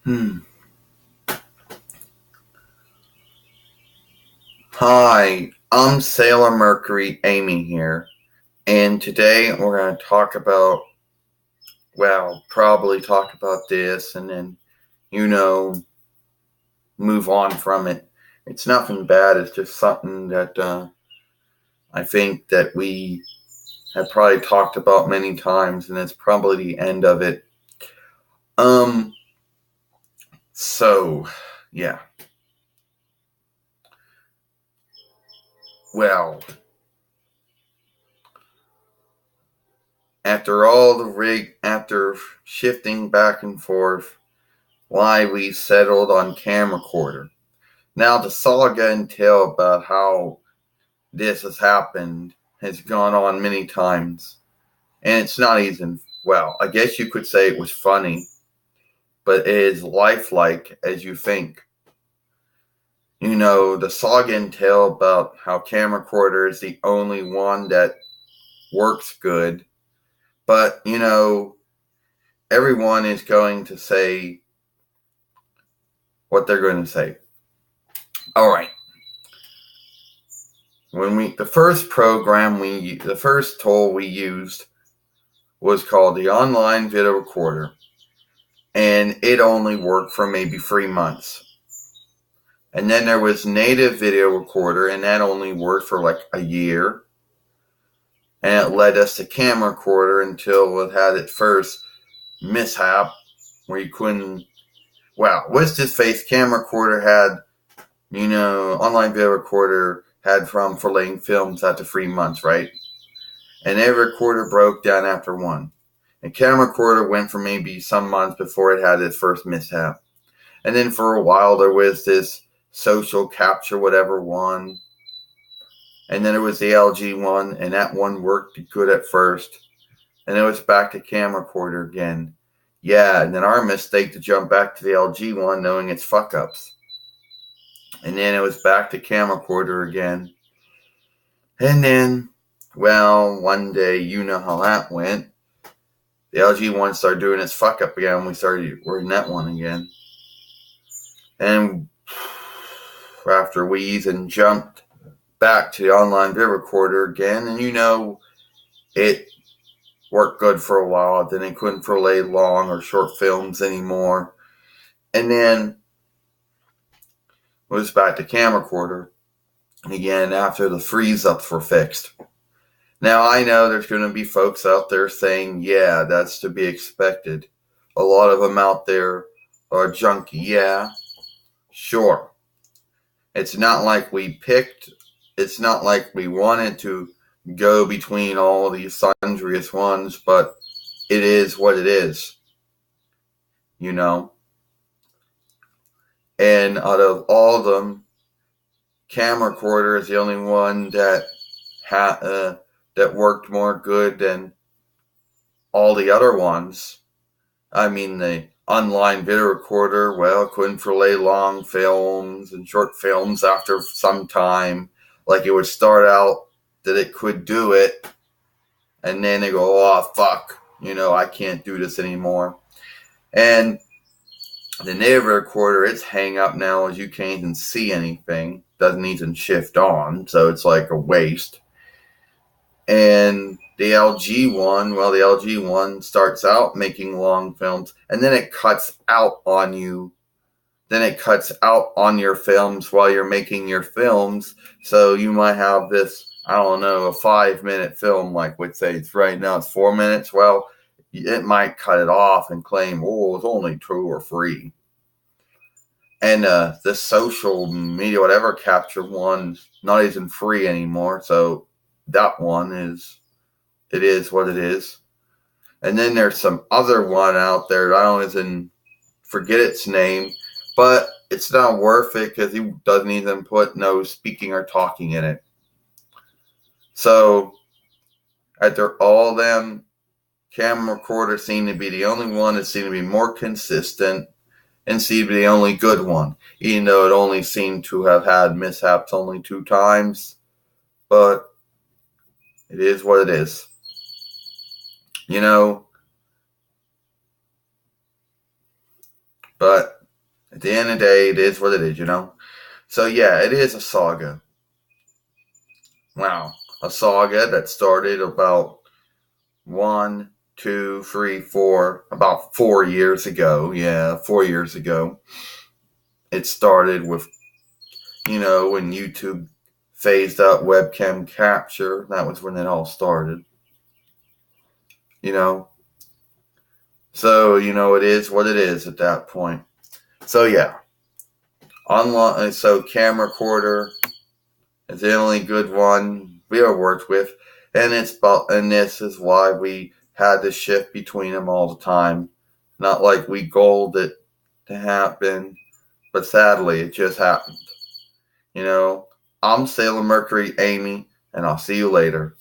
Hmm. Hi, I'm Sailor Mercury Amy here, and today we're going to talk about, probably talk about this and then, you know, move on from it. It's nothing bad, it's just something that I think that we have probably talked about many times, and it's probably the end of it. Um, so, yeah. Well, after shifting back and forth, why we settled on camcorder. Now, the saga and tale about how this has happened has gone on many times, and it's not even, I guess you could say it was funny, but it is lifelike as you think. The saga and tale about how camcorder is the only one that works good, but, everyone is going to say what they're going to say. All right. The first tool we used was called the online video recorder, and it only worked for maybe 3 months. And then there was native video recorder, and that only worked for like a year. And it led us to camcorder until it had its first mishap where you couldn't. What's this face? Camcorder had, online video recorder had from for laying films after 3 months, right? And every recorder broke down after one. And camcorder went for maybe some months before it had its first mishap. And then for a while there was this social capture whatever one. And then there was the LG one, and that one worked good at first. And it was back to camcorder again. Yeah, and then our mistake to jump back to the LG one knowing its fuck ups. And then it was back to camcorder again. And then, one day, you know how that went. The LG one started doing its fuck up again, and we started working that one again. And after we even jumped back to the online video recorder again, and it worked good for a while. Then it couldn't relay long or short films anymore. And then it was back to camcorder again after the freeze ups were fixed. Now, I know there's going to be folks out there saying, yeah, that's to be expected. A lot of them out there are junky. Yeah, sure. It's not like we wanted to go between all these sundriest ones, but it is what it is. And out of all of them, camcorder is the only one that that worked more good than all the other ones. I mean, the online video recorder, couldn't relay long films and short films after some time. Like, it would start out that it could do it, and then they go, oh, fuck, I can't do this anymore. And the native recorder, its hang up now is you can't even see anything. Doesn't even shift on, so it's like a waste. And the LG one starts out making long films, and then it cuts out on you. Then it cuts out on your films while you're making your films. So you might have this, I don't know, a 5-minute film, like let's say it's right now it's 4 minutes. Well, it might cut it off and claim, oh, it's only 2 or 3. And the social media, whatever capture one's not even free anymore. So that one it is what it is. And then there's some other one out there that I don't even forget its name, but it's not worth it because he doesn't even put no speaking or talking in it. So after all them, camcorder seemed to be the only one that seemed to be more consistent and seemed to be the only good one, even though it only seemed to have had mishaps only 2 times. But it is what it is. But At the end of the day, it is what it is, you know? So yeah, it is a saga. Wow. A saga that started about 1, 2, 3, 4, about 4 years ago. Yeah, 4 years ago. It started with, when YouTube phased out webcam capture. That was when it all started. So, it is what it is at that point. So yeah. Online, so camera recorder is the only good one we ever worked with. And this is why we had to shift between them all the time. Not like we goaled it to happen, but sadly it just happened. I'm Sailor Mercury Amy, and I'll see you later.